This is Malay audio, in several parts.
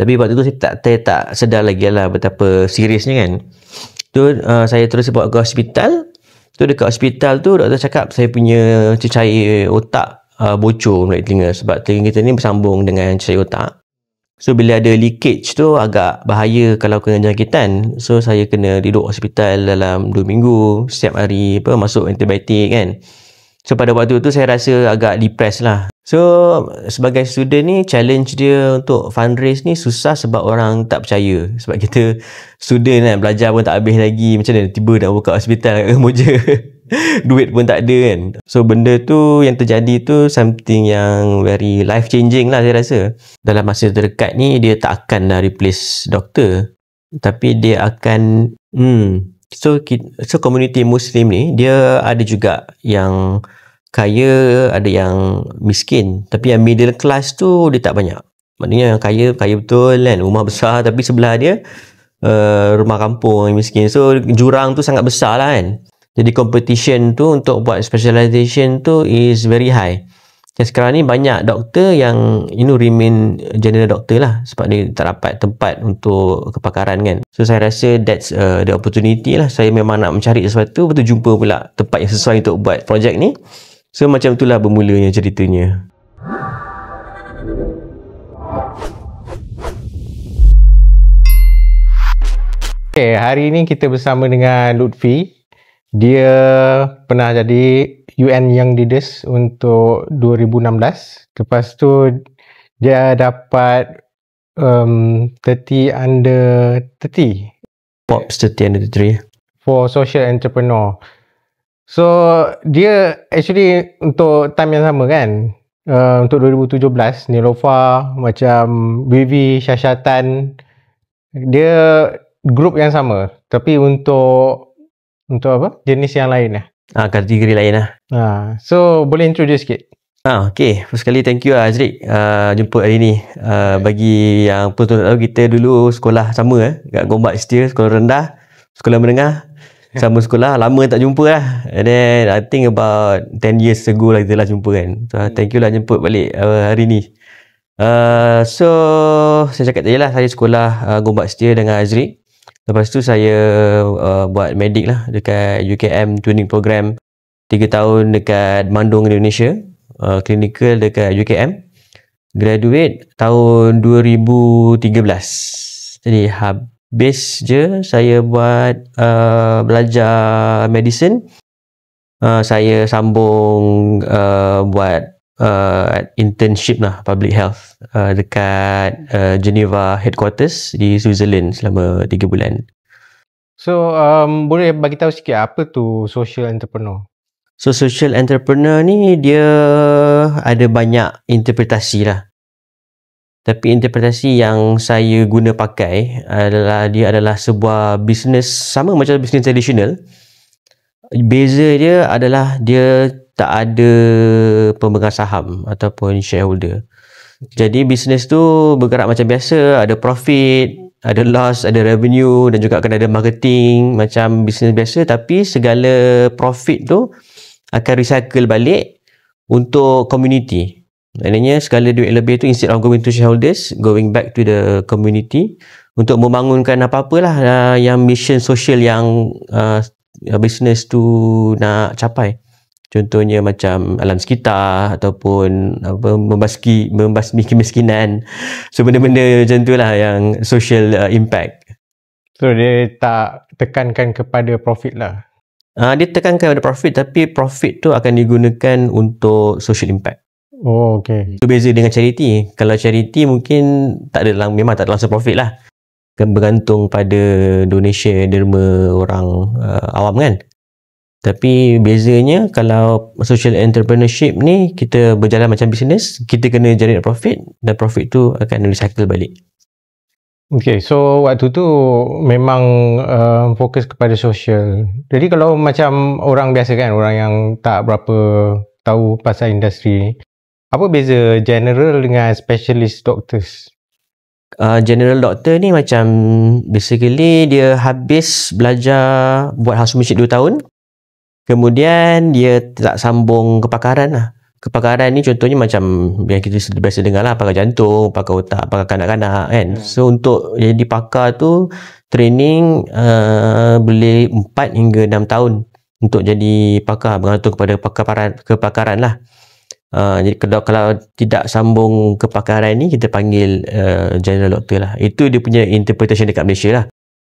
Tapi waktu tu saya tak sedar lagi lah betapa seriusnya kan. Tu saya terus bawa ke hospital. Tu dekat hospital tu doktor cakap saya punya cecair otak bocor melalui telinga, sebab telinga kita ni bersambung dengan cecair otak. So bila ada leakage tu agak bahaya kalau kena jangkitan. So saya kena duduk hospital dalam 2 minggu, setiap hari masuk antibiotik kan. So pada waktu tu saya rasa agak depressed lah. So sebagai student ni, challenge dia untuk fundraise ni susah sebab orang tak percaya. Sebab kita student kan, belajar pun tak habis lagi, macam mana tiba nak buka hospital moja. Duit pun tak ada kan. So benda tu yang terjadi tu something yang very life changing lah saya rasa. Dalam masa terdekat ni dia tak akan dah replace doktor, tapi dia akan so community Muslim ni dia ada juga yang kaya, ada yang miskin. Tapi yang middle class tu dia tak banyak. Maknanya yang kaya betul kan, rumah besar, tapi sebelah dia rumah kampung yang miskin. So jurang tu sangat besar lah kan. Jadi competition tu untuk buat specialization tu is very high. Dan sekarang ni banyak doktor yang remain general doctor lah, sebab dia tak dapat tempat untuk kepakaran kan. So saya rasa that's the opportunity lah. Saya memang nak mencari sesuatu, betul jumpa pula tempat yang sesuai untuk buat projek ni. So macam itulah bermulanya ceritanya. Okay, hari ni kita bersama dengan Lutfi. Dia pernah jadi UN Young Leaders untuk 2016. Lepas tu dia dapat 30 under 30. Forbes 30 under 30. For social entrepreneur. So dia actually untuk time yang sama kan. Untuk 2017 Nilofa macam Vivi, Syashatan, dia group yang sama, tapi untuk apa? Jenis yang lain lah. Kategori lain lah. So boleh introduce sikit? Okay. First kali thank you Azriq jemput hari ni. Bagi yang pun tak tahu, kita dulu sekolah sama kat Gombak Setia, sekolah rendah, sekolah menengah, sama sekolah. Lama tak jumpa lah. And then I think about 10 years ago lah kita lah jumpa kan. So thank you lah jemput balik hari ni. So saya cakap tadi lah, saya sekolah Gombak Setia dengan Azriq. Lepas tu saya buat medik lah dekat UKM Training Program 3 tahun dekat Bandung, Indonesia. Clinical dekat UKM. Graduate tahun 2013. Jadi habis je saya buat belajar medicine. Saya sambung buat internship lah, public health dekat Geneva headquarters di Switzerland selama 3 bulan. So boleh bagi tahu sikit apa tu social entrepreneur? So social entrepreneur ni dia ada banyak interpretasi lah. Tapi interpretasi yang saya guna pakai adalah dia adalah sebuah bisnes sama macam bisnes tradisional. Beza dia adalah dia tak ada pemegang saham ataupun shareholder. Jadi bisnes tu bergerak macam biasa, ada profit, ada loss, ada revenue dan juga akan ada marketing macam bisnes biasa, tapi segala profit tu akan recycle balik untuk community. Maknanya segala duit lebih tu instead of going to shareholders, going back to the community untuk membangunkan apa-apalah yang mission sosial yang bisnes tu nak capai. Contohnya macam alam sekitar ataupun membasmi kemiskinan. So benda-benda macam tu lah yang social impact. So dia tak tekankan kepada profit lah. Dia tekankan kepada profit, tapi profit tu akan digunakan untuk social impact. Oh, okay. Itu beza dengan charity. Kalau charity mungkin memang tak ada langsung profit lah. Kan bergantung pada donation derma orang awam kan. Tapi bezanya kalau social entrepreneurship ni kita berjalan macam bisnes, kita kena generate profit dan profit tu akan recycle balik. Okay, so waktu tu memang fokus kepada social. Jadi kalau macam orang biasa kan, orang yang tak berapa tahu pasal industri ni, apa beza general dengan specialist doctors? General doctor ni macam basically dia habis belajar buat housemanship 2 tahun. Kemudian dia tak sambung kepakaran lah. kepakaran ni contohnya macam yang kita biasa dengar lah, pakar jantung, pakar otak, pakar kanak-kanak kan. So untuk jadi pakar tu training boleh 4 hingga 6 tahun untuk jadi pakar, bergantung kepada kepakaran lah. Jadi kalau tidak sambung kepakaran ni, kita panggil general doctor lah. Itu dia punya interpretation dekat Malaysia lah.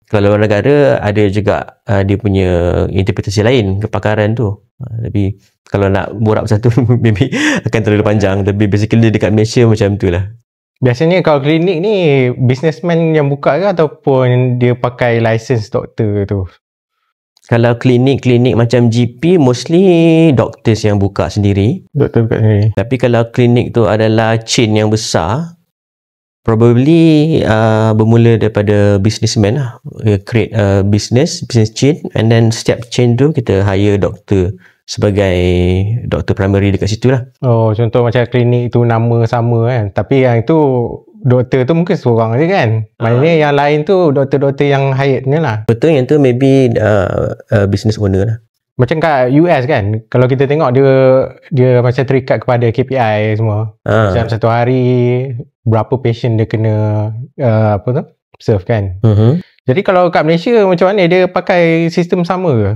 Kalau luar negara ada juga dia punya interpretasi lain kepakaran tu. Tapi kalau nak borak pasal tu maybe akan terlalu panjang. Tapi basically dekat Malaysia macam tu lah. Biasanya kalau klinik ni businessman yang buka ke ataupun dia pakai license doktor tu? Kalau klinik-klinik macam GP mostly doctors yang buka sendiri. Doktor buka sendiri. Tapi kalau klinik tu adalah chain yang besar, probably bermula daripada businessman lah. Create business chain, and then setiap chain tu kita hire doktor sebagai doktor primary dekat situ lah. Oh, contoh macam klinik tu nama sama kan, tapi yang itu doktor tu mungkin seorang je kan. Maknanya yang lain tu doktor-doktor yang hired ni lah. Betul, yang tu maybe business owner lah. Macam kat US kan, kalau kita tengok dia macam terikat kepada KPI semua. Macam satu hari berapa patient dia kena serve kan. Jadi kalau kat Malaysia macam mana, dia pakai sistem sama ke?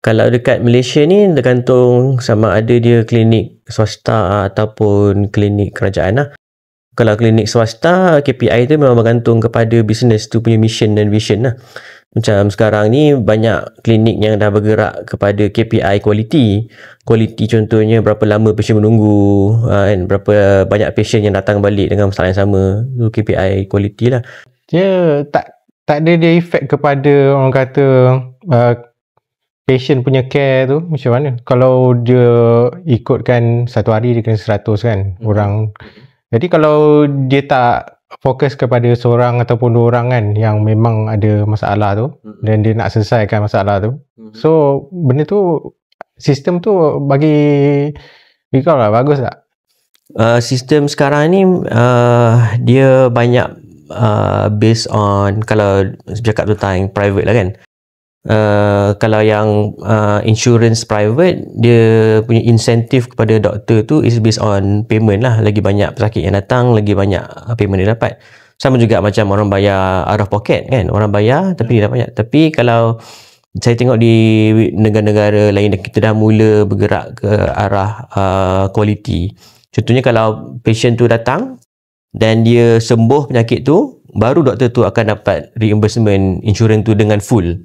Kalau dekat Malaysia ni tergantung sama ada dia klinik swasta ataupun klinik kerajaan lah. Kalau klinik swasta, KPI tu memang bergantung kepada bisnes tu punya mission dan vision lah. Macam sekarang ni banyak klinik yang dah bergerak kepada KPI quality. Quality contohnya berapa lama patient menunggu, kan? Berapa banyak patient yang datang balik dengan masalah yang sama. Itu KPI quality lah. Dia tak ada dia efek kepada orang kata patient punya care tu macam mana? Kalau dia ikutkan satu hari dia kena 100 kan orang. Jadi kalau dia tak fokus kepada seorang ataupun dua orang kan yang memang ada masalah tu dan dia nak selesaikan masalah tu. So benda tu, sistem tu bagi kau lah bagus tak? Sistem sekarang ni dia banyak based on, kalau cakap tentang private lah kan. Kalau yang insurance private, dia punya insentif kepada doktor tu is based on payment lah. Lagi banyak pesakit yang datang, lagi banyak payment dia dapat. Sama juga macam orang bayar out of pocket kan, orang bayar tapi dia dapat banyak. Tapi kalau saya tengok di negara-negara lain, kita dah mula bergerak ke arah quality. Contohnya kalau patient tu datang dan dia sembuh penyakit tu, baru doktor tu akan dapat reimbursement insurance tu dengan full.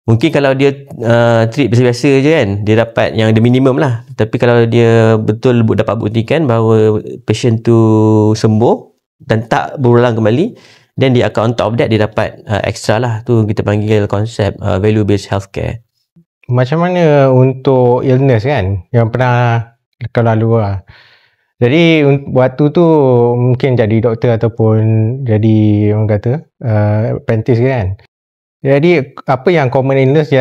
Mungkin kalau dia treat biasa-biasa je kan, dia dapat yang the minimum lah. Tapi kalau dia betul dapat buktikan bahawa patient tu sembuh dan tak berulang kembali, then dia akan on top of that dia dapat extra lah. Tu kita panggil konsep value based healthcare. Macam mana untuk illness kan yang pernah kau lalu lah. Jadi waktu tu mungkin jadi doktor ataupun jadi orang kata apprentice kan. Jadi apa yang common illness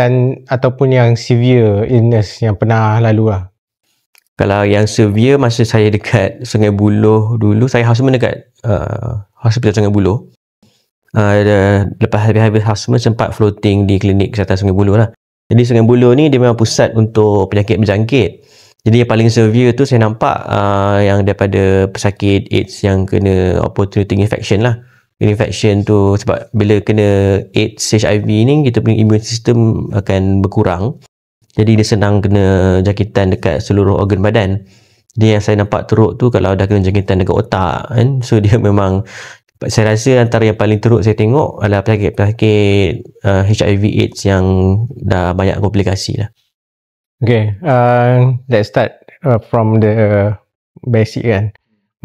ataupun yang severe illness yang pernah lalu lah? Kalau yang severe, masa saya dekat Sungai Buloh dulu, saya houseman dekat hospital Sungai Buloh. Lepas habis houseman sempat floating di klinik kesihatan Sungai Buloh lah. Jadi Sungai Buloh ni dia memang pusat untuk penyakit berjangkit. Jadi yang paling severe tu saya nampak yang daripada pesakit AIDS yang kena opportunity infection lah. Infection tu sebab bila kena AIDS, HIV ni, kita punya immune system akan berkurang. Jadi dia senang kena jangkitan dekat seluruh organ badan. Dia yang saya nampak teruk tu kalau dah kena jangkitan dekat otak kan. So dia memang, saya rasa antara yang paling teruk saya tengok adalah penyakit HIV AIDS yang dah banyak komplikasi lah. Okay, let's start from the basic kan.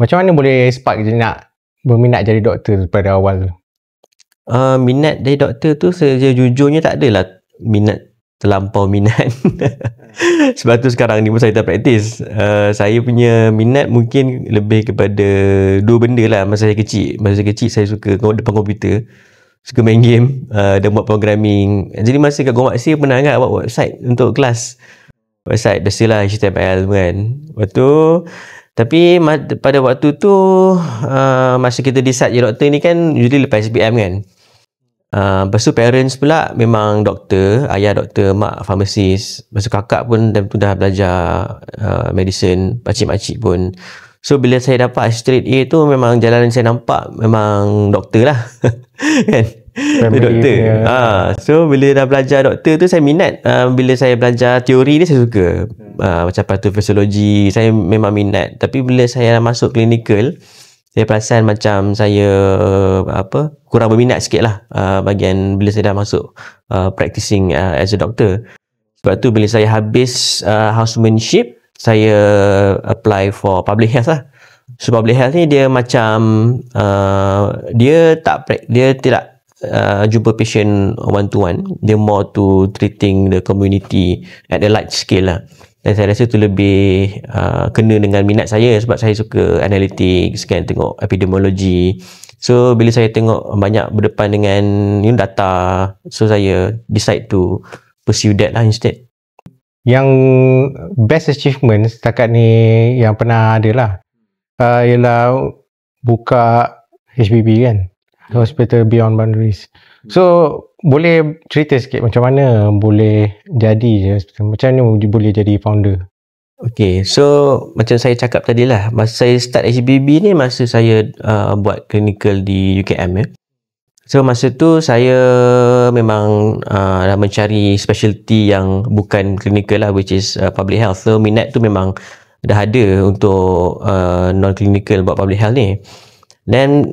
Macam mana boleh spark je nak berminat jadi doktor pada awal tu? Minat jadi doktor tu sejujurnya tak adalah terlampau minat. Sebab tu sekarang ni pun saya tak praktis. Saya punya minat mungkin lebih kepada dua benda lah masa saya kecil. Masa saya kecil saya suka depan komputer, suka main game dan buat programming. Jadi masa kat Gomak saya pernah agak buat website untuk kelas. Website biasalah HTML kan. Lepas tu, tapi pada waktu tu masa kita decide je doktor ni kan usually lepas SPM kan. Lepas tu parents pula memang doktor, ayah doktor, mak farmasis. Lepas tu kakak pun tu dah belajar medicine, pakcik-makcik pun. So bila saya dapat straight A tu memang jalan saya nampak memang doktor lah. Kan? Doktor. So bila dah belajar doktor tu saya minat. Bila saya belajar teori ni saya suka. Macam pathofisiologi saya memang minat. Tapi bila saya masuk clinical, saya perasan macam saya kurang berminat sikit lah bahagian bila saya dah masuk practicing as a doctor. Sebab tu bila saya habis housemanship, saya apply for public health lah. So public health ni dia macam dia tidak jumpa patient one to one. Dia more to treating the community at a large scale lah. Dan saya rasa tu lebih kena dengan minat saya sebab saya suka analytics kan, tengok epidemiologi. So bila saya tengok banyak berdepan dengan data, so saya decide to pursue that lah instead. Yang best achievement setakat ni yang pernah ada lah ialah buka HBB kan, Hospital Beyond Boundaries. So boleh cerita sikit macam mana boleh jadi, macam mana boleh jadi founder? Okay, so macam saya cakap tadi lah, masa saya start HBB ni masa saya buat clinical di UKM ya. So masa tu saya memang dah mencari specialty yang bukan clinical lah, which is public health. So minat tu memang dah ada untuk non-clinical buat public health ni. Dan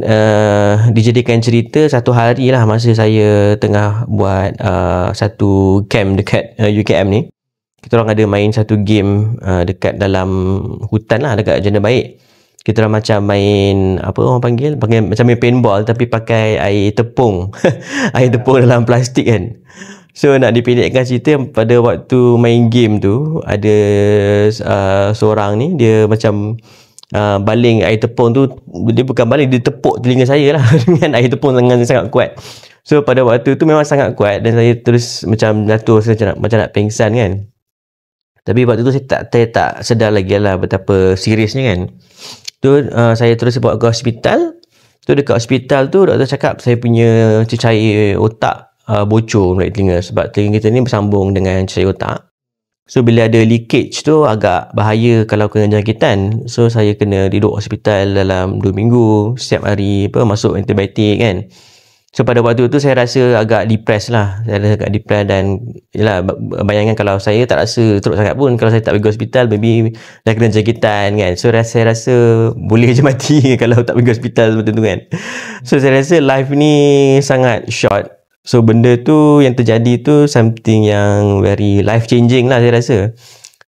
dijadikan cerita satu hari lah masa saya tengah buat satu camp dekat UKM ni. Kita orang ada main satu game dekat dalam hutan lah, dekat Janda Baik. Kita orang macam main, apa orang panggil macam main paintball tapi pakai air tepung. Air tepung dalam plastik kan. So nak dipendekkan cerita, pada waktu main game tu ada seorang ni dia macam baling air tepung tu, dia bukan baling, dia tepuk telinga saya lah dengan air tepung dengan sangat kuat. So pada waktu tu memang sangat kuat dan saya terus macam jatuh, macam nak pengsan kan. Tapi waktu tu saya tak sedar lagi lah betapa seriusnya kan. Tu saya terus bawa ke hospital. Tu dekat hospital tu doktor cakap saya punya cecair otak bocor melalui telinga, sebab telinga kita ni bersambung dengan cecair otak. So bila ada leakage tu agak bahaya kalau kena jangkitan. So saya kena duduk hospital dalam 2 minggu, setiap hari masuk antibiotik kan. So pada waktu tu saya rasa agak depressed lah. Saya rasa agak depressed dan yalah, bayangan kalau saya tak rasa teruk sangat pun, kalau saya tak pergi hospital maybe dah kena jangkitan kan. So saya rasa boleh je mati kalau tak pergi hospital betul tu kan. So saya rasa life ni sangat short. So benda tu yang terjadi tu something yang very life changing lah saya rasa.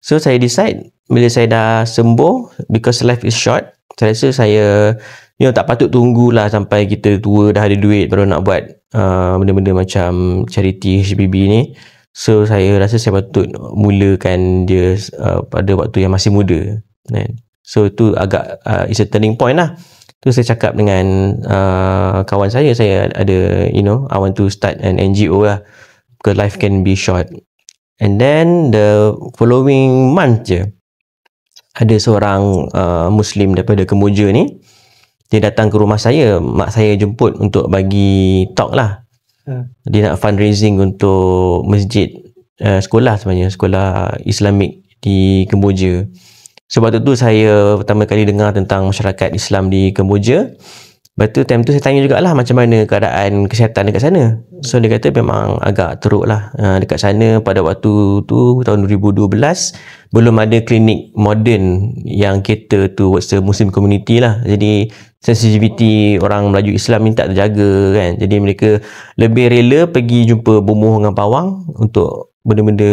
So saya decide bila saya dah sembuh, because life is short, saya rasa saya tak patut tunggulah sampai kita tua dah ada duit baru nak buat benda-benda macam charity HBB ni. So saya rasa saya patut mulakan dia pada waktu yang masih muda kan. So tu agak it's a turning point lah. Tu saya cakap dengan kawan saya ada I want to start an NGO lah, because life can be short. And then the following month je ada seorang Muslim daripada Kemboja ni, dia datang ke rumah saya, mak saya jemput untuk bagi talk lah. Dia nak fundraising untuk masjid, sekolah sebenarnya, sekolah Islamik di Kemboja. Sebab tu saya pertama kali dengar tentang masyarakat Islam di Kemboja. Lepas tu time tu saya tanya jugalah macam mana keadaan kesihatan dekat sana. So dia kata memang agak teruk lah dekat sana. Pada waktu tu tahun 2012 belum ada klinik moden yang cater towards the Muslim community lah. Jadi sensitivity orang Melayu Islam ni tak terjaga kan. Jadi mereka lebih rela pergi jumpa bomoh dengan pawang untuk benda-benda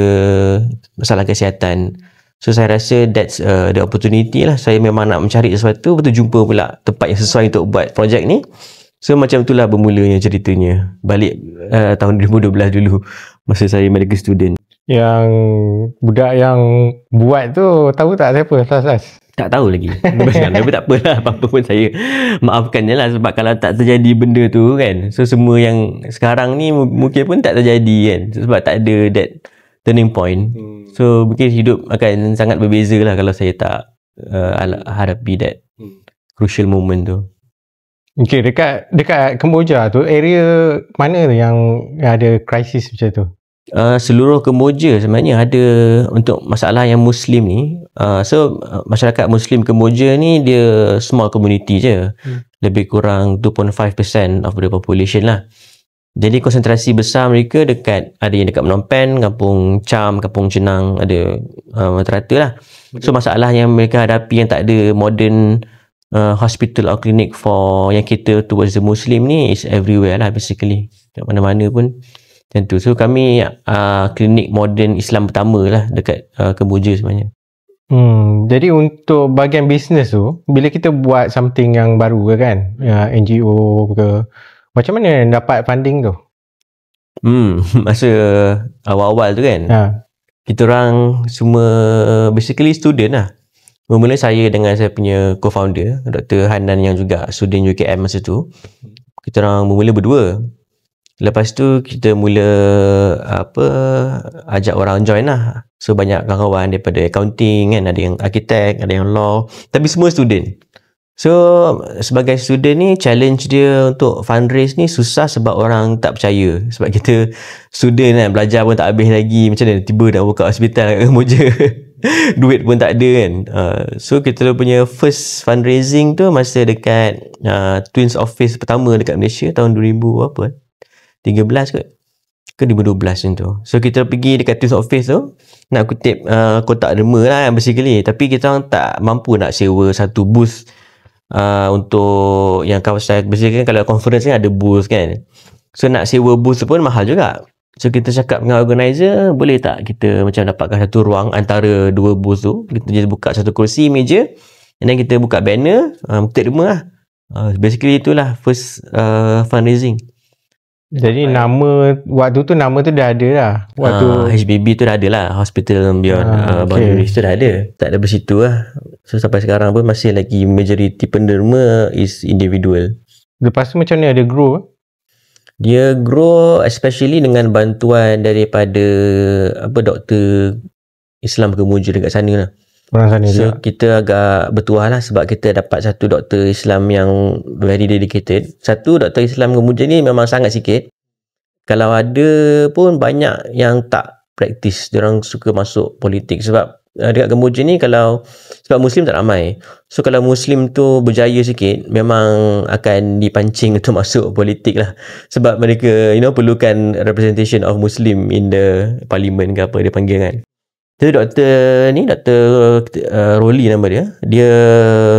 masalah kesihatan. So saya rasa that's the opportunity lah. Saya memang nak mencari sesuatu, betul jumpa pula tempat yang sesuai untuk buat projek ni. So macam itulah bermulanya ceritanya. Balik tahun 2012 dulu masa saya medical student. Yang budak yang buat tu tahu tak siapa Sas? Tak tahu lagi. Tapi tak apalah, apa-apa pun saya maafkan je lah. Sebab kalau tak terjadi benda tu kan, so semua yang sekarang ni mungkin pun tak terjadi kan. Sebab tak ada that turning point. So mungkin hidup akan sangat berbeza lah kalau saya tak hadapi that crucial moment tu. Okay, dekat Kemboja tu, area mana tu yang ada krisis macam tu? Seluruh Kemboja sebenarnya ada untuk masalah yang Muslim ni. Masyarakat Muslim Kemboja ni dia small community je. Lebih kurang 2.5% of the population lah. Jadi konsentrasi besar mereka ada yang dekat Phnom Penh, Kampung Cham, Kampung Chenang, ada rata-rata lah. So masalah yang mereka hadapi yang tak ada modern hospital or clinic for yang cater towards the Muslim ni is everywhere lah basically. Kat mana-mana pun macam tu. So kami klinik modern Islam pertama lah dekat Kemboja sebenarnya. Jadi untuk bahagian bisnes tu, bila kita buat something yang baru ke kan, NGO ke, macam mana dapat funding tu? Masa awal-awal tu kan, kita orang semua basically student lah. Mula-mula saya dengan saya punya co-founder Dr. Hanan yang juga student UKM masa tu, kita orang mula berdua. Lepas tu kita mula ajak orang join lah. So banyak kawan-kawan daripada accounting kan, ada yang arkitek, ada yang law, tapi semua student. So sebagai student ni challenge dia untuk fundraise ni susah sebab orang tak percaya. Sebab kita student kan, belajar pun tak habis lagi, macam mana tiba nak buka hospital kat Kemboja. Duit pun tak ada kan. So kita punya first fundraising tu masa dekat Twins Office pertama dekat Malaysia tahun 2000 apa 13 ke 2012 macam tu. So kita pergi dekat Twins Office tu nak kutip kotak derma lah basically, tapi kita orang tak mampu nak sewa satu booth untuk yang kawasan. Basically kan kalau conference kan ada booth kan, so nak sewa booth tu pun mahal juga. So kita cakap dengan organizer, boleh tak kita macam dapatkan satu ruang antara dua booth tu, kita just buka satu kursi, meja, and then kita buka banner, kutip derma lah. Basically itulah first fundraising. Jadi nama waktu tu nama tu dah ada lah. Waktu HBB tu dah ada lah, Hospital Beyond Boundaries tu dah ada. Tak ada bersitu lah. So sampai sekarang pun masih lagi majority penderma is individual. Lepas tu macam mana ada grow? Dia grow especially dengan bantuan daripada doktor Islam Kemboja dekat sana lah. Orang sana so juga. Kita agak bertuah lah sebab kita dapat satu doktor Islam yang very dedicated. Satu doktor Islam Kemboja ni memang sangat sikit. Kalau ada pun banyak yang tak praktis. Diorang suka masuk politik sebab dekat Kemboja ni sebab Muslim tak ramai. So kalau Muslim tu berjaya sikit, memang akan dipancing untuk masuk politik lah. Sebab mereka perlukan representation of Muslim in the parliament ke apa dia panggil kan. Jadi Dr. Rolly nama dia. Dia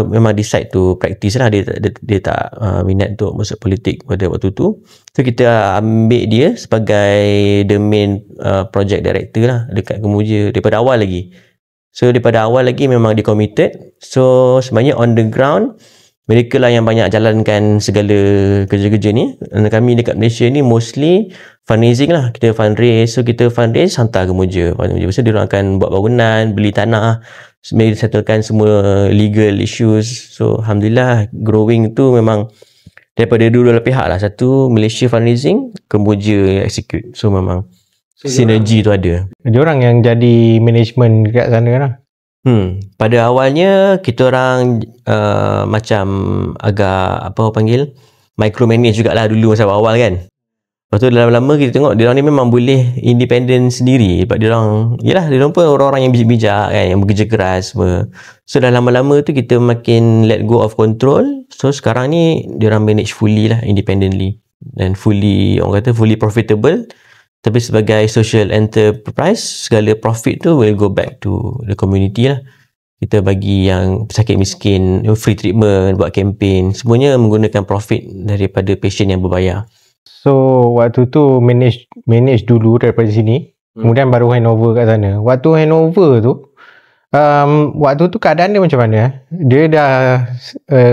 memang decide to practice lah. Dia tak minat untuk masuk politik pada waktu tu. So kita ambil dia sebagai the main project director lah dekat Kemboja daripada awal lagi. So daripada awal lagi memang dia committed. So sebenarnya on the ground mereka lah yang banyak jalankan segala kerja-kerja ni. Dan kami dekat Malaysia ni mostly fundraising lah. Kita fundraise. So kita fundraise hantar Kemboja. So dia orang akan buat bangunan, beli tanah, settlekan semua legal issues. So Alhamdulillah growing tu memang daripada dua pihak lah. Satu Malaysia fundraising, Kemboja execute. So memang sinergi tu ada. Dia orang yang jadi management kat sana lah. Pada awalnya kita orang macam agak micromanage jugalah dulu masa awal kan. Lepas tu lama-lama kita tengok dia orang ni memang boleh independent sendiri. Sebab dia orang pun orang-orang yang bijak kan, yang bekerja keras semua. So dah lama-lama tu kita makin let go of control. So sekarang ni dia orang manage fully lah, independently, dan fully profitable. Tapi sebagai social enterprise, segala profit tu will go back to the community lah. Kita bagi yang pesakit miskin free treatment, buat campaign, semuanya menggunakan profit daripada patient yang berbayar. So waktu tu manage dulu daripada sini, kemudian baru handover kat sana. Waktu handover tu waktu tu keadaan dia macam mana? Dia dah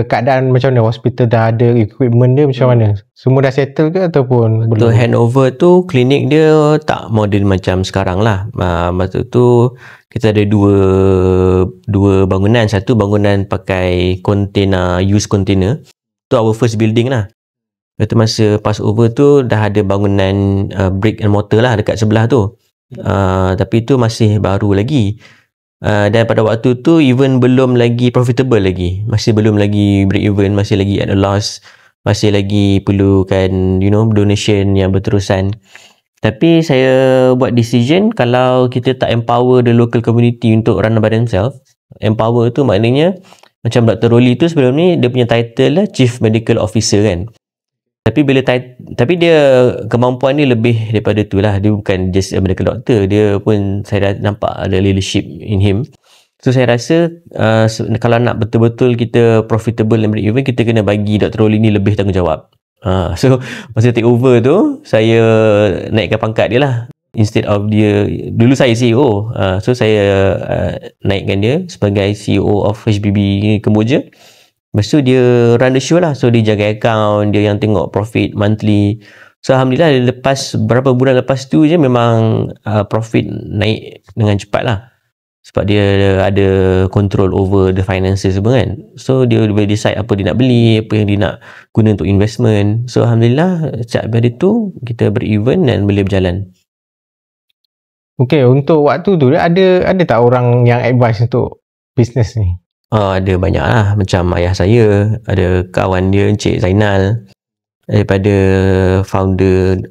keadaan macam mana? Hospital dah ada equipment dia macam mana? Semua dah settle ke ataupun belum? Handover tu klinik dia tak modern macam sekarang lah. Masa tu kita ada dua bangunan. Satu bangunan pakai used container. Tu our first building lah. Lepas tu masa pass over tu dah ada bangunan brick and mortar lah dekat sebelah tu. Tapi tu masih baru lagi. Dan pada waktu tu even belum lagi profitable lagi. Masih belum lagi break even, masih lagi at a loss. masih lagi perlukan donation yang berterusan. Tapi saya buat decision, kalau kita tak empower the local community untuk run by themselves. Empower tu maknanya macam Dr. Rolly tu sebelum ni dia punya title lah Chief Medical Officer kan. Tapi dia kemampuan ni lebih daripada tu lah. Dia bukan just a medical doctor, dia pun saya dah nampak ada leadership in him. So saya rasa kalau nak betul-betul kita profitable and break even, kita kena bagi Dr. Rolly ni lebih tanggungjawab. So masa take over tu, saya naikkan pangkat dia lah. Instead of dia, dulu saya CEO, so saya naikkan dia sebagai CEO of HBB Kemboja. Lepas tu dia run the show lah. So dia jaga account, dia yang tengok profit monthly. So Alhamdulillah berapa bulan lepas tu je memang profit naik dengan cepat lah. Sebab dia ada control over the finances semua kan. So dia boleh decide apa dia nak beli, apa yang dia nak guna untuk investment. So Alhamdulillah sejak dari tu kita break-even dan boleh berjalan. Okay, untuk waktu tu ada tak orang yang advice untuk bisnes ni? Ada banyak lah. Macam ayah saya, ada kawan dia Encik Zainal, daripada founder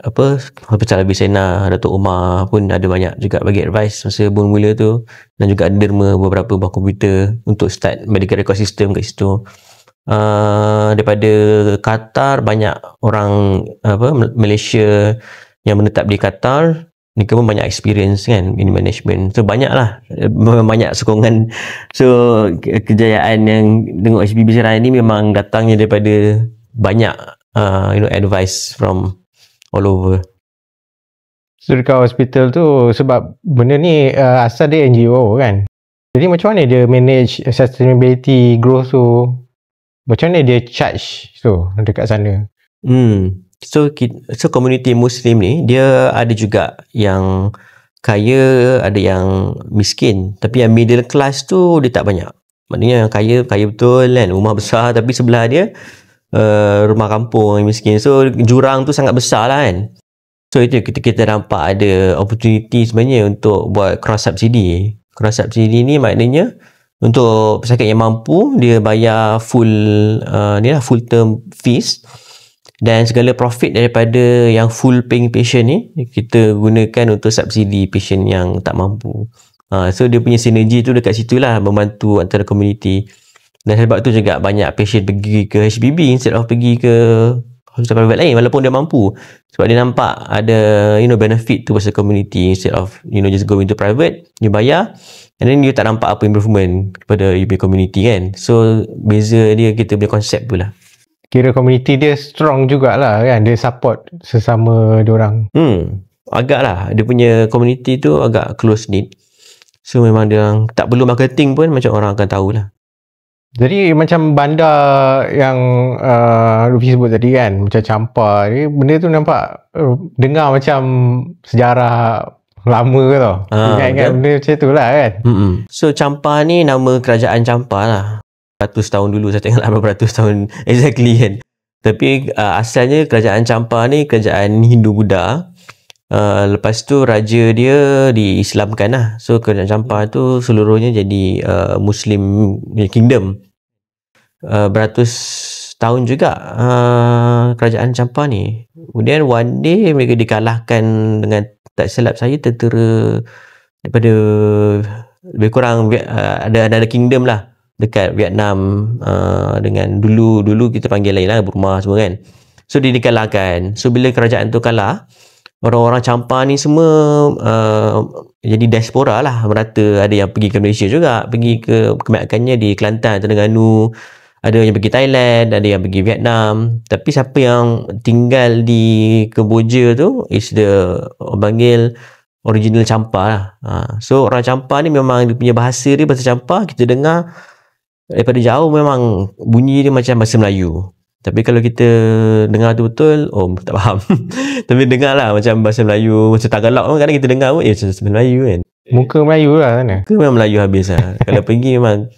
Hospital Abisena, Datuk Umar pun ada banyak juga bagi advice masa mula tu. Dan juga ada derma beberapa buah komputer untuk start medical record system kat situ. Daripada Qatar, banyak orang Malaysia yang menetap di Qatar, mereka pun banyak experience kan in management. So banyak lah, banyak sokongan. So kejayaan yang tengok HBB sekarang ni memang datangnya daripada banyak advice from all over. So dekat hospital tu, sebab benda ni asal dia NGO kan, jadi macam mana dia manage sustainability growth tu? Macam mana dia charge tu dekat sana? So community Muslim ni dia ada juga yang kaya, ada yang miskin. Tapi yang middle class tu dia tak banyak. Maknanya yang kaya betul kan, rumah besar, tapi sebelah dia rumah kampung yang miskin. So jurang tu sangat besar lah kan. So itu kita nampak ada opportunity sebenarnya untuk buat cross subsidy. Cross subsidy ni maknanya untuk pesakit yang mampu, dia bayar full term fees, dan segala profit daripada yang full paying patient ni kita gunakan untuk subsidi patient yang tak mampu. So dia punya sinergi tu dekat situ lah, membantu antara community. Dan sebab tu juga banyak patient pergi ke HBB instead of pergi ke hospital private lain walaupun dia mampu. Sebab dia nampak ada benefit tu pasal community instead of just going to private, you bayar and then you tak nampak apa improvement kepada you punya community kan. So beza dia kita punya konsep tu lah. Kira community dia strong jugalah kan, dia support sesama diorang. Agak lah, dia punya community tu agak close knit. So memang dia tak perlu marketing pun macam orang akan tahulah. Jadi macam bandar yang Rufi sebut tadi kan, macam Champa ni, benda tu nampak dengar macam sejarah lama ke tau. Ingat-ingat benda macam tu lah kan. So Champa ni nama kerajaan Champa lah. 100 tahun dulu, saya tengok lah berapa ratus tahun exactly kan. Tapi asalnya kerajaan Champa ni kerajaan Hindu-Buddha. Lepas tu raja dia diislamkan lah. So kerajaan Champa tu seluruhnya jadi Muslim kingdom. Beratus tahun juga kerajaan Champa ni. Kemudian one day mereka dikalahkan dengan, tak silap saya, tentera daripada lebih kurang ada kingdom lah dekat Vietnam, dengan dulu kita panggil lain lah, Burma semua kan. So dia dikalahkan. So bila kerajaan tu kalah, orang-orang Champa ni semua jadi diaspora lah, merata. Ada yang pergi ke Malaysia juga, pergi ke kebanyakannya di Kelantan, Terengganu, ada yang pergi Thailand, ada yang pergi Vietnam. Tapi siapa yang tinggal di Kemboja tu is orang panggil original Champa lah. So orang Champa ni memang dia punya bahasa dia bahasa Champa, kita dengar daripada jauh memang bunyi dia macam bahasa Melayu. Tapi kalau kita dengar tu betul, tak faham. Tapi dengar lah macam bahasa Melayu, macam Tagalog kadang kita dengar pun macam bahasa Melayu kan. Muka Melayu lah sana. Muka memang Melayu habis lah. Kalau pergi memang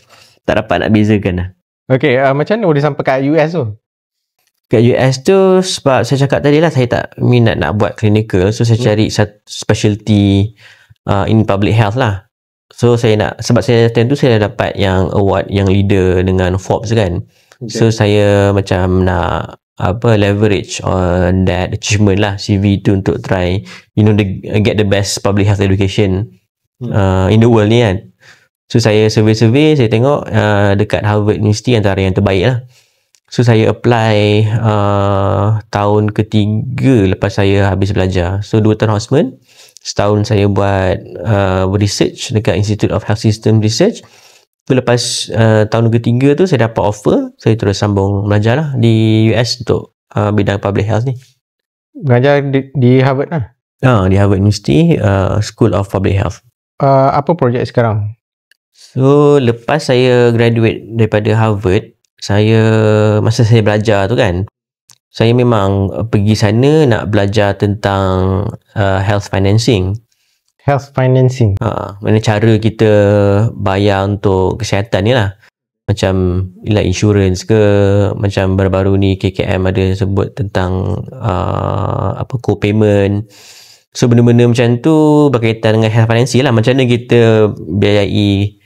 tak dapat nak bezakan lah. Okay, macam mana boleh sampai kat US tu? Kat US tu sebab saya cakap tadi lah, saya tak minat nak buat clinical. So saya cari specialty in public health lah. So sebab saya time tu saya dapat yang award yang leader dengan Forbes kan. So saya macam nak leverage on that achievement lah, CV tu, untuk try get the best public health education in the world ni kan. So saya survey, saya tengok dekat Harvard University antara yang terbaik lah. So saya apply tahun ketiga lepas saya habis belajar. So 2 tahun Houseman, setahun saya buat research dekat Institute of Health System Research. Tu lepas tahun ketiga tu saya dapat offer, saya terus sambung belajar lah di US untuk bidang public health ni. Belajar di Harvard lah? Di Harvard University, School of Public Health. Apa projek sekarang? So lepas saya graduate daripada Harvard, masa saya belajar tu kan, saya memang pergi sana nak belajar tentang health financing. Health financing? Mana cara kita bayar untuk kesihatan ni lah. Macam insurance ke, macam baru-baru ni KKM ada sebut tentang co-payment. So benda-benda macam tu berkaitan dengan health financing lah. Macam mana kita biayai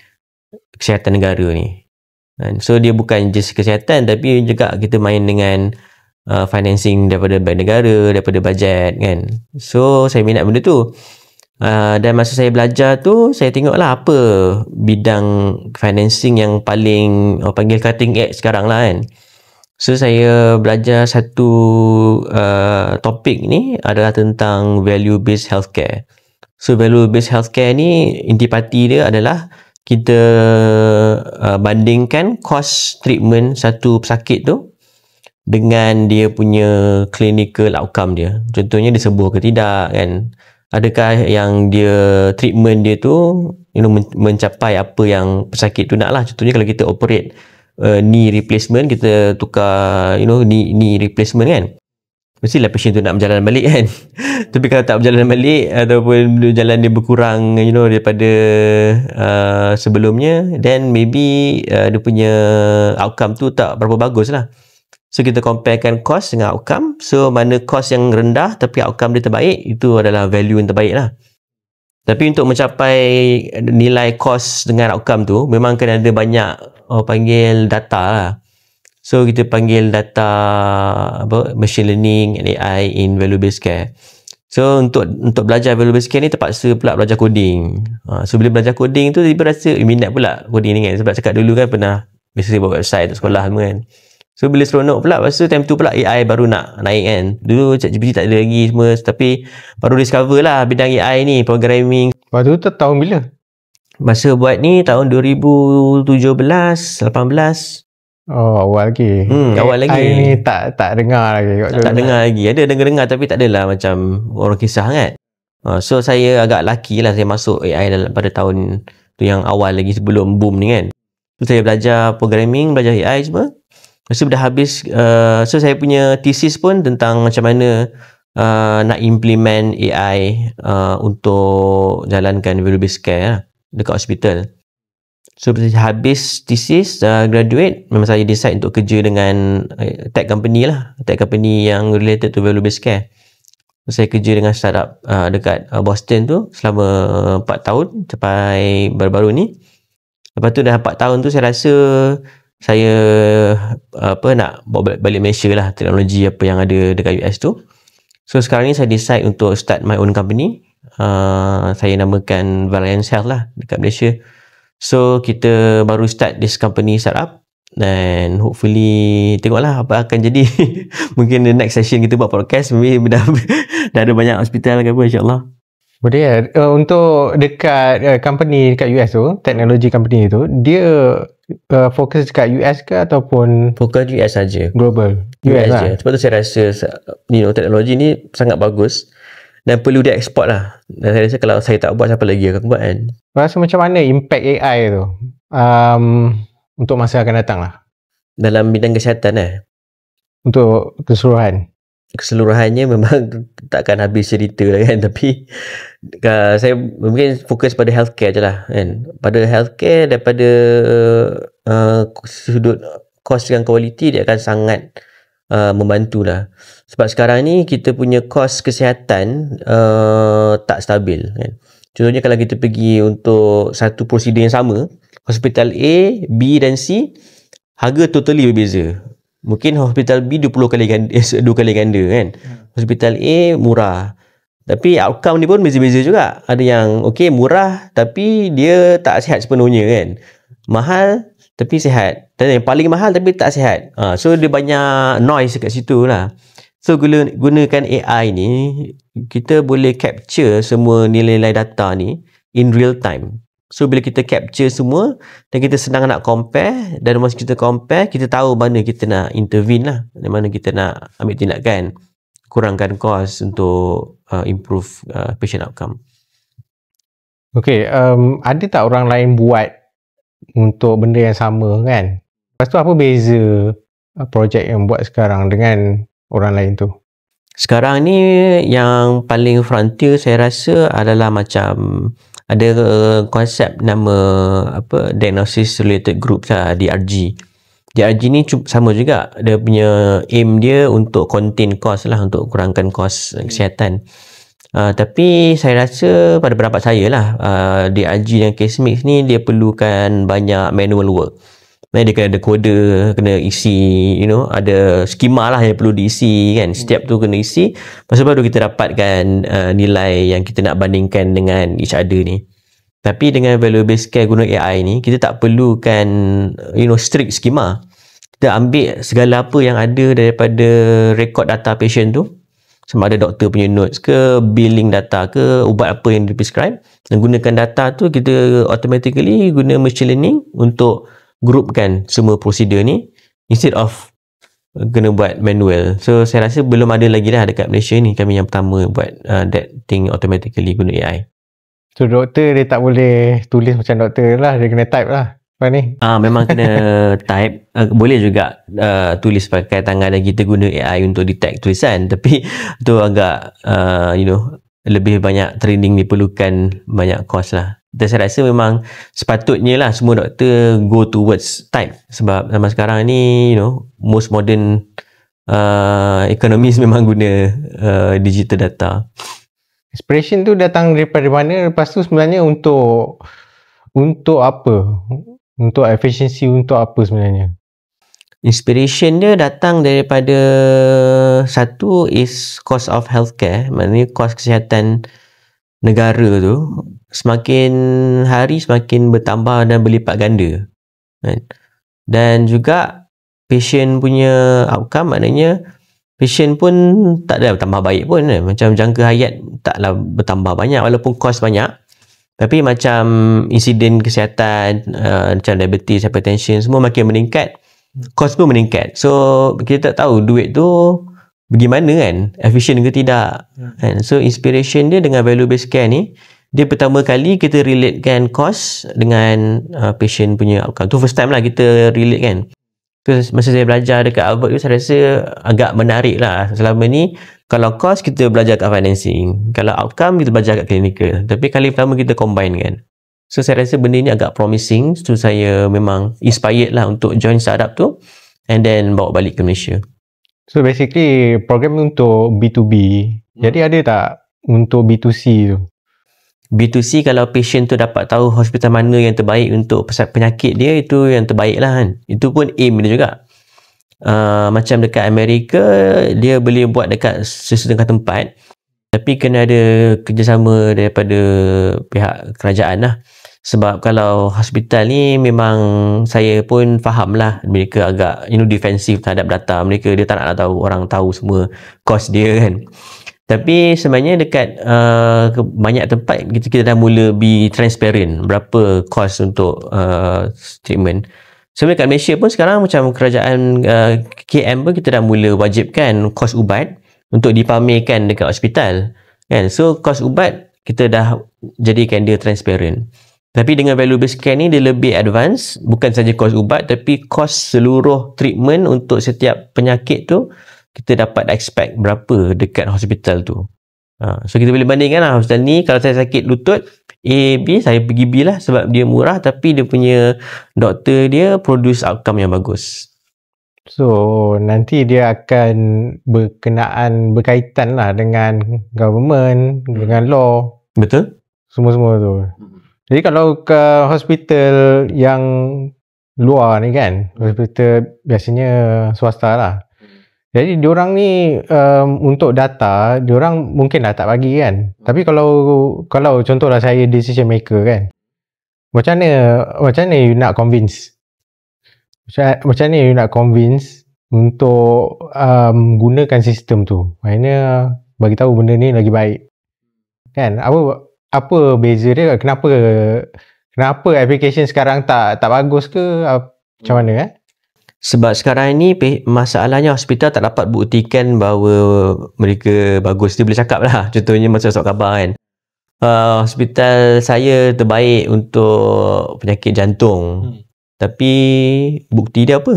kesihatan negara ni. So dia bukan just kesihatan, tapi juga kita main dengan financing daripada bank negara, daripada bajet kan. So saya minat benda tu. Dan masa saya belajar tu, saya tengoklah apa bidang financing yang paling panggil cutting edge sekarang lah kan. So saya belajar satu topik ni adalah tentang value based healthcare. So value based healthcare ni intipati dia adalah kita bandingkan kos treatment satu pesakit tu dengan dia punya clinical outcome dia. Contohnya dia sembuh ke tidak kan. Adakah yang dia treatment dia tu mencapai apa yang pesakit tu nak lah. Contohnya kalau kita operate knee replacement, kita tukar knee replacement kan, mestilah patient tu nak berjalan balik kan. Tapi kalau tak berjalan balik ataupun jalan dia berkurang daripada sebelumnya, then maybe dia punya outcome tu tak berapa bagus lah. So kita comparekan cost dengan outcome. So mana cost yang rendah tapi outcome dia terbaik, itu adalah value yang terbaik lah. Tapi untuk mencapai nilai cost dengan outcome tu, memang kena ada banyak panggil data lah. So kita panggil data machine learning and AI in value based care. So untuk belajar value based care ni terpaksa pula belajar coding. So bila belajar coding tu tiba rasa minat pula coding ni kan. Sebab cakap dulu kan pernah biasa buat website untuk sekolah semua kan. So bila seronok pula, lepas tu time tu pula AI baru nak naik kan. Dulu ChatGPT tak ada lagi semua, tapi baru discover lah bidang AI ni, programming. Lepas tu tahun bila? Masa buat ni tahun 2017, 18. Oh, awal lagi. Awal lagi. AI ni tak dengar lagi. Tak dengar lagi. Ada dengar tapi tak adalah macam orang kisah kan. So saya agak lucky lah saya masuk AI pada tahun tu yang awal lagi sebelum boom ni kan. So saya belajar programming, belajar AI semua. Lepas tu dah habis, so saya punya thesis pun tentang macam mana nak implement AI untuk jalankan value based care lah, dekat hospital. So saya habis thesis, graduate, memang saya decide untuk kerja dengan tech company lah, tech company yang related to value based care. So saya kerja dengan startup dekat Boston tu selama 4 tahun sampai baru-baru ni. Lepas tu dah 4 tahun tu saya rasa saya nak bawa balik Malaysia lah teknologi apa yang ada dekat US tu. So sekarang ni saya decide untuk start my own company. Saya namakan Valiance Health lah dekat Malaysia. So kita baru start this company startup, dan hopefully tengoklah apa akan jadi. Mungkin the next session kita buat podcast, maybe dah ada banyak hospital ke apa, insyaAllah. Boleh ya. Untuk dekat company dekat US tu, teknologi company tu, dia fokus dekat US ke ataupun fokus US saja? Global. US saja. Sebab tu saya rasa teknologi ni sangat bagus dan perlu dieksport lah. Dan saya rasa kalau saya tak buat, siapa lagi akan buat kan. Rasa macam mana impact AI tu untuk masa akan datang lah dalam bidang kesihatan untuk keseluruhannya memang takkan habis cerita lah kan. Tapi saya mungkin fokus pada healthcare je lah kan. Pada healthcare, daripada sudut kos dan kualiti, dia akan sangat membantu lah. Sebab sekarang ni kita punya kos kesihatan tak stabil kan. Contohnya kalau kita pergi untuk satu prosedur yang sama, hospital A, B dan C, harga totally berbeza. Mungkin hospital B 20 kali ganda, 2 kali ganda kan. Hospital A murah. Tapi outcome ni pun beza-beza juga. Ada yang murah tapi dia tak sihat sepenuhnya kan. Mahal tapi sihat. Dan yang paling mahal tapi tak sihat. So dia banyak noise kat situ lah. So gunakan AI ni, kita boleh capture semua nilai-nilai data ni in real time. So bila kita capture semua dan kita senang nak compare, dan masa kita compare, kita tahu mana kita nak intervene lah, dan mana kita nak ambil tindakan, kurangkan kos untuk improve patient outcome. Okay, ada tak orang lain buat untuk benda yang sama kan? Lepas tu apa beza projek yang buat sekarang dengan orang lain tu? Sekarang ni yang paling frontier saya rasa adalah macam ada konsep nama diagnosis related group lah, DRG. DRG ni sama juga, dia punya aim dia untuk contain cost lah, untuk kurangkan kos kesihatan. Tapi saya rasa pada pendapat saya lah, DRG dan case mix ni dia perlukan banyak manual work. Dia kena ada kode, kena isi, ada skema lah yang perlu diisi kan. Setiap tu kena isi. Lepas tu baru kita dapatkan nilai yang kita nak bandingkan dengan each other ni. Tapi dengan value based care guna AI ni, kita tak perlukan strict skema. Kita ambil segala apa yang ada daripada rekod data patient tu, sama ada doktor punya notes ke, billing data ke, ubat apa yang di-prescribe, dan gunakan data tu kita automatically guna machine learning untuk groupkan semua prosedur ni instead of kena buat manual. So saya rasa belum ada lagi lah dekat Malaysia ni, kami yang pertama buat that thing automatically guna AI. So doktor dia tak boleh tulis macam doktor lah, dia kena type lah apa ni? Memang kena type. Boleh juga tulis pakai tangan dan kita guna AI untuk detect tulisan, tapi tu agak lebih banyak training diperlukan, banyak cost lah. Dan saya rasa memang sepatutnya lah semua doktor go towards type, sebab zaman sekarang ni most modern economies memang guna digital data. Inspiration tu datang daripada mana? Lepas tu sebenarnya untuk apa? Untuk efficiency, untuk apa sebenarnya? Inspiration dia datang daripada, satu is cost of healthcare, maknanya kos kesihatan negara tu semakin hari semakin bertambah dan berlipat ganda kan? Dan juga patient punya outcome, maknanya patient pun tak ada bertambah baik pun kan? Macam jangka hayat taklah bertambah banyak walaupun kos banyak, tapi macam insiden kesihatan macam diabetes, hypertension semua makin meningkat, kos pun meningkat. So kita tak tahu duit tu bagaimana kan, efficient ke tidak kan? So inspiration dia dengan value based care ni, dia pertama kali kita relatekan kos dengan patient punya outcome. Tu first time lah kita relate kan. So, masa saya belajar dekat Harvard tu, saya rasa agak menarik lah. Selama ni kalau kos kita belajar kat financing, kalau outcome kita belajar kat clinical, tapi kali pertama kita combine kan. So saya rasa benda ni agak promising. So saya memang inspired lah untuk join startup tu and then bawa balik ke Malaysia. So basically program untuk B2B. Jadi ada tak untuk B2C tu? B2C kalau patient tu dapat tahu hospital mana yang terbaik untuk penyakit dia, itu yang terbaik lah kan. Itu pun aim dia juga. Macam dekat Amerika, dia boleh buat dekat sesetengah tempat, tapi kena ada kerjasama daripada pihak kerajaan lah. Sebab kalau hospital ni memang saya pun faham lah, mereka agak defensif terhadap data mereka. Dia tak nak tahu orang tahu semua kos dia kan. Tapi sebenarnya dekat banyak tempat kita dah mula be transparent berapa kos untuk treatment. Sebenarnya kat Malaysia pun sekarang macam kerajaan KM pun kita dah mula wajibkan kos ubat untuk dipamerkan dekat hospital kan. So kos ubat kita dah jadikan dia transparent. Tapi dengan value based care ni dia lebih advance, bukan saja kos ubat tapi kos seluruh treatment untuk setiap penyakit tu kita dapat expect berapa dekat hospital tu. So kita boleh bandingkan lah, hospital ni kalau saya sakit lutut A, B, saya pergi B lah sebab dia murah tapi dia punya doktor dia produce outcome yang bagus. So nanti dia akan berkaitan lah dengan government, dengan law. Betul? Semua-semua tu. Jadi kalau ke hospital yang luar ni kan, hospital biasanya swasta lah. Jadi diorang ni untuk data, diorang mungkin dah tak bagi kan. Tapi kalau contohlah saya decision maker kan, macam mana you nak convince? Macam mana you nak convince untuk gunakan sistem tu? Maknanya bagi tahu benda ni lagi baik. Kan? Apa beza dia? Kenapa application sekarang tak bagus ke? Macam mana Sebab sekarang ni masalahnya hospital tak dapat buktikan bahawa mereka bagus. Dia boleh cakap lah. Contohnya masa surat khabar kan. Hospital saya terbaik untuk penyakit jantung. Tapi bukti dia apa?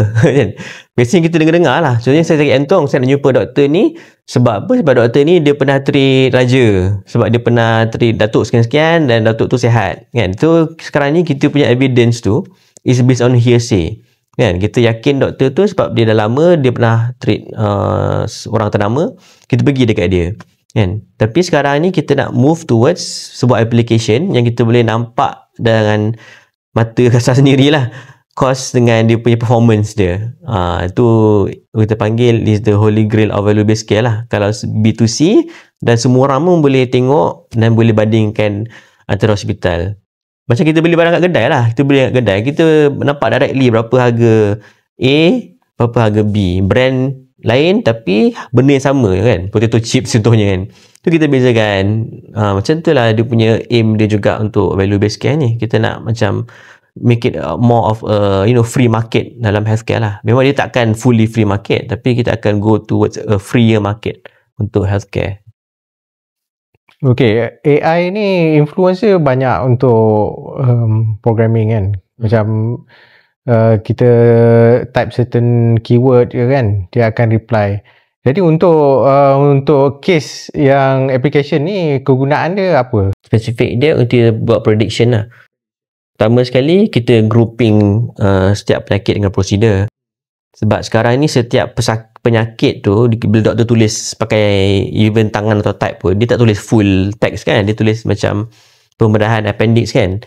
Biasanya kita dengar-dengar lah. Contohnya saya sakit jantung, saya nak jumpa doktor ni. Sebab apa? Sebab doktor ni dia pernah treat raja. Sebab dia pernah treat datuk sekian-sekian dan datuk tu sihat. Kan? So sekarang ni kita punya evidence tu is based on hearsay. Kan? Kita yakin doktor tu sebab dia dah lama, dia pernah treat orang ternama, kita pergi dekat dia. Kan? Tapi sekarang ni kita nak move towards sebuah application yang kita boleh nampak dengan mata kasar sendirilah cost dengan dia punya performance dia. Itu kita panggil is the holy grail of value based care lah. Kalau B2C dan semua orang pun boleh tengok dan boleh bandingkan antara hospital. Macam kita beli barang kat kedai lah. Kita beli kat kedai, kita nampak directly berapa harga A, berapa harga B. Brand lain tapi benda yang sama kan. Potato chips contohnya kan. Tu kita bezakan. Macam tu lah dia punya aim dia juga untuk value based care ni. Kita nak macam make it more of a free market dalam healthcare lah. Memang dia takkan fully free market, tapi kita akan go towards a freer market untuk healthcare. Okay, AI ni influencer banyak untuk programming kan. Macam kita type certain keyword je kan, dia akan reply. Jadi untuk case yang application ni, kegunaan dia apa? Spesifik dia untuk buat prediction lah. Pertama sekali, kita grouping setiap penyakit dengan prosedur. Sebab sekarang ni setiap penyakit tu, bila doktor tulis pakai even tangan atau type pun, dia tak tulis full text kan. Dia tulis macam pembedahan appendix kan.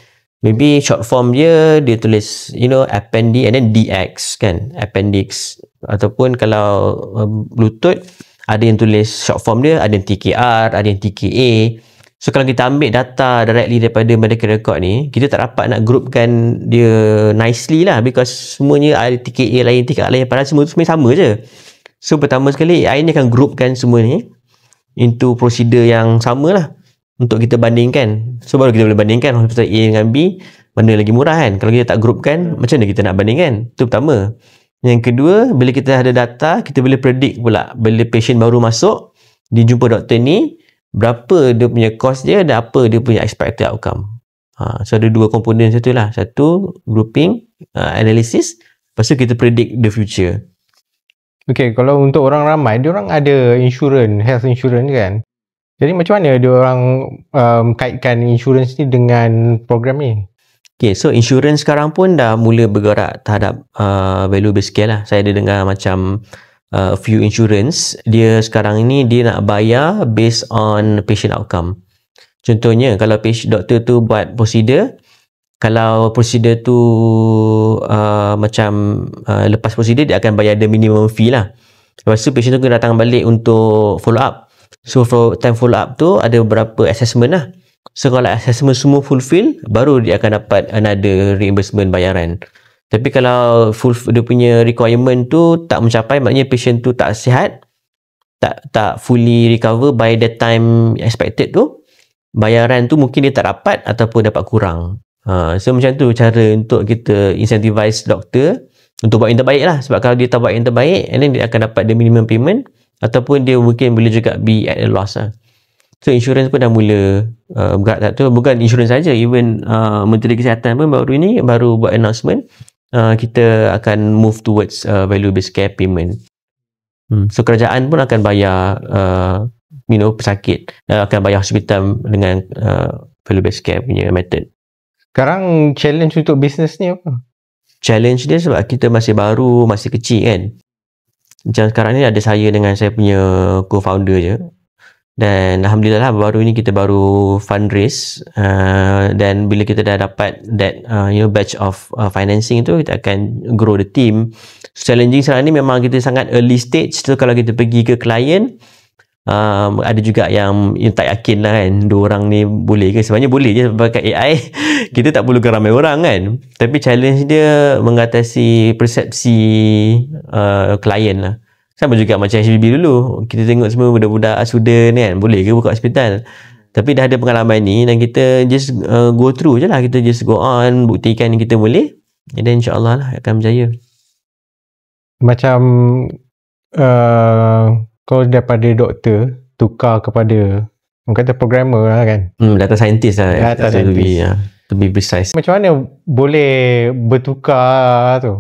Maybe short form dia tulis appendix and then DX kan, appendix. Ataupun kalau lutut, ada yang tulis short form dia, ada yang TKR, ada yang TKA. So kalau kita ambil data directly daripada medical record ni, kita tak dapat nak groupkan dia nicely lah, because semuanya ada TKA lain, TKA lain, padahal semua tu sebenarnya sama je. So pertama sekali AI ni akan groupkan semua ni into prosedur yang sama lah untuk kita bandingkan. So baru kita boleh bandingkan hospital A dengan B, mana lagi murah kan. Kalau kita tak groupkan, macam mana kita nak bandingkan? Itu pertama. Yang kedua, bila kita ada data, kita boleh predict pula bila patient baru masuk, dia jumpa doktor ni, berapa dia punya cost dia dan apa dia punya expected outcome. So ada dua komponen satu lah. Satu, grouping, analysis. Lepas tu kita predict the future. Okay, kalau untuk orang ramai, dia orang ada insurance, health insurance kan. Jadi macam mana dia orang kaitkan insurance ni dengan program ni? Okay, so insurance sekarang pun dah mula bergerak terhadap value based care lah. Saya ada dengar macam few insurance, dia sekarang ni dia nak bayar based on patient outcome. Contohnya kalau doktor tu buat prosedur, kalau prosedur tu lepas prosedur, dia akan bayar the minimum fee lah. Lepas tu patient tu kena datang balik untuk follow up. So for time follow up tu ada beberapa assessment lah. So kalau assessment semua fulfill, baru dia akan dapat another reimbursement bayaran. Tapi kalau dia punya requirement tu tak mencapai, maknanya patient tu tak sihat, tak fully recover by the time expected tu, bayaran tu mungkin dia tak dapat ataupun dapat kurang. So macam tu cara untuk kita incentivize doktor untuk buat yang terbaik lah. Sebab kalau dia tak buat yang terbaik, and then dia akan dapat the minimum payment, ataupun dia mungkin boleh juga be at a loss lah. So insurance pun dah mula bergerak tu. Bukan insurance saja, even Menteri Kesihatan pun baru buat announcement, kita akan move towards value based care payment. So kerajaan pun akan bayar pesakit, akan bayar hospital dengan value based care punya method. Sekarang challenge untuk bisnes ni apa? Challenge dia sebab kita masih baru, masih kecil kan. Macam sekarang ni ada saya dengan saya punya co-founder je. Dan Alhamdulillah lah, baru ni kita baru fundraise, dan bila kita dah dapat that batch of financing tu, kita akan grow the team. Challenging sekarang ni memang kita sangat early stage tu. Kalau kita pergi ke client, ada juga yang tak yakin lah kan, 2 orang ni boleh ke. Sebenarnya boleh je pakai AI. Kita tak perlukan ramai orang kan, tapi challenge dia mengatasi persepsi klien lah. Sama juga macam HBB dulu, kita tengok semua budak-budak student kan, boleh ke buka hospital. Tapi dah ada pengalaman ni, dan kita just go through je lah. Kita just go on, buktikan kita boleh, dan insyaAllah lah akan berjaya. Macam kalau daripada doktor tukar kepada, orang kata programmer lah kan, data scientist lah, data scientist. To be precise. Macam mana boleh bertukar tu?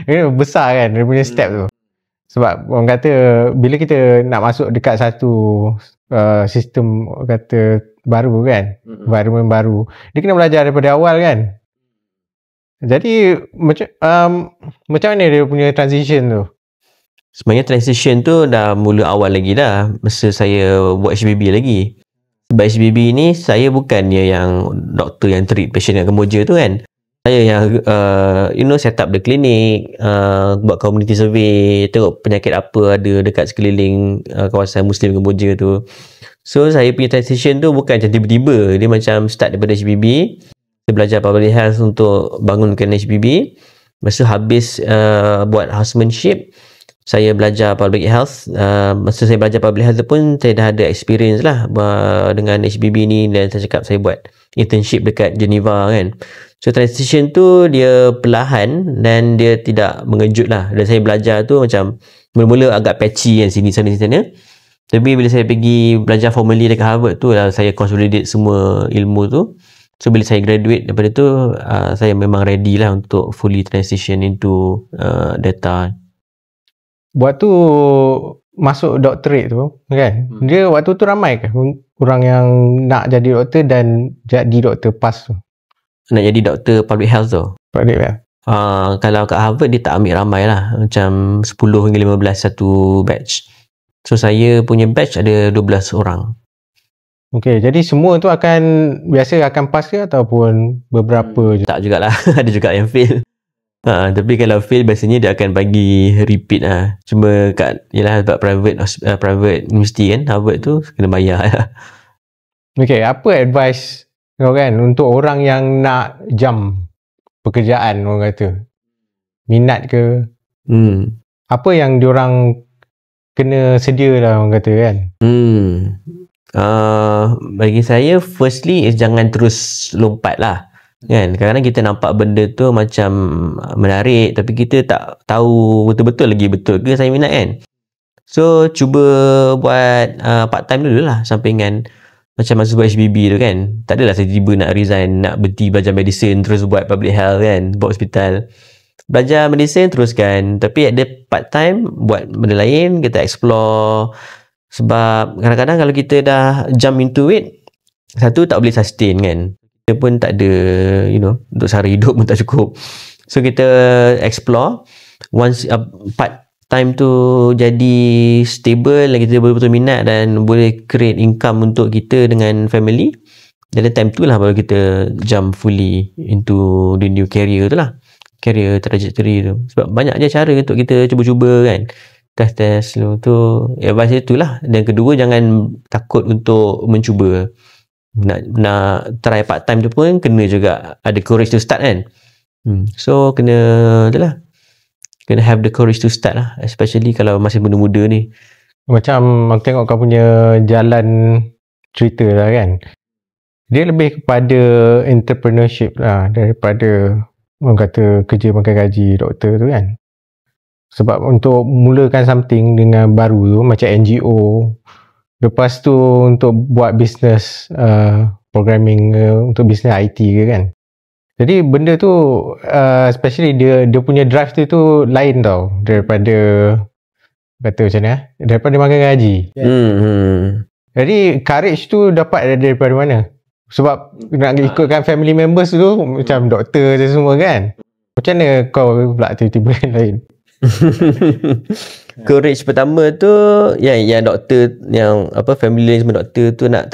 Ini besar kan dia punya step tu. Sebab orang kata bila kita nak masuk dekat satu sistem, orang kata baru kan, environment baru, dia kena belajar daripada awal kan. Jadi macam mana dia punya transition tu? Sebenarnya transition tu dah mula awal lagi dah, masa saya buat HBB lagi. Sebab HBB ni saya bukannya yang doktor yang treat patient dengan kemboja tu kan. Saya yang set up the clinic, buat community survey, tengok penyakit apa ada dekat sekeliling kawasan Muslim Kemboja tu. So saya punya transition tu bukan macam tiba-tiba, dia macam start daripada HBB. Saya belajar public health untuk bangunkan HBB. Masa habis buat housemanship, saya belajar public health. Masa saya belajar public health tu pun saya dah ada experience lah dengan HBB ni, dan saya cakap saya buat internship dekat Geneva kan. So transition tu dia perlahan dan dia tidak mengejut lah. Dan saya belajar tu macam mula-mula agak patchy kan, sini sana. Tapi bila saya pergi belajar formally dekat Harvard tu lah, saya consolidate semua ilmu tu. So bila saya graduate daripada tu, saya memang ready lah untuk fully transition into data. Waktu masuk doctorate tu kan, dia waktu tu ramai ke orang yang nak jadi doktor dan jadi doktor PAS tu? Nak jadi doktor public health tu? Public health. Kalau kat Harvard dia tak ambil ramai lah, macam 10 hingga 15 satu batch. So saya punya batch ada 12 orang. Okay, jadi semua tu biasa akan pass ke ataupun beberapa je? Tak jugalah, ada juga yang fail. Tapi kalau fail biasanya dia akan bagi repeat lah. Cuma yelah sebab private university kan, Harvard tu kena bayar lah. Okay, apa advice kau kan untuk orang yang nak jump pekerjaan, orang kata minat ke, apa yang diorang kena sedia lah, orang kata kan? Bagi saya firstly is jangan terus lompat lah kan. Kadang-kadang kita nampak benda tu macam menarik, tapi kita tak tahu betul-betul lagi betul ke saya minat kan. So cuba buat part time dulu lah, sampingan. Macam masa buat HBB tu kan, tak adalah saya tiba nak resign, nak berhenti belajar medicine terus buat public health kan, buat hospital. Belajar medicine teruskan, tapi ada part time buat benda lain, kita explore. Sebab kadang-kadang kalau kita dah jump into it, satu tak boleh sustain kan, kita pun tak ada untuk sara hidup pun tak cukup. So kita explore. Once part time tu jadi stable dan kita betul-betul minat dan boleh create income untuk kita dengan family, jadi time tu lah baru kita jump fully into the new career tu lah, career trajectory tu. Sebab banyak je cara untuk kita cuba-cuba kan, test tu. Advice tu lah. Dan kedua, jangan takut untuk mencuba. Nak try part time tu pun kena juga ada courage to start kan. So kena have the courage to start lah, especially kalau masih muda-muda ni. Macam aku tengok kau punya jalan cerita lah kan, dia lebih kepada entrepreneurship lah daripada orang kata kerja makan gaji doktor tu kan. Sebab untuk mulakan something dengan baru tu macam NGO, lepas tu untuk buat business programming untuk business IT ke kan. Jadi benda tu especially dia punya drive tu lain tau daripada kata macam mana, daripada makan gaji. Jadi courage tu dapat daripada mana? Sebab nak ikutkan family members tu macam doktor je semua kan. Macam mana kau pula tiba-tiba lain? Courage pertama tu yang doktor, yang apa, family semua doktor tu nak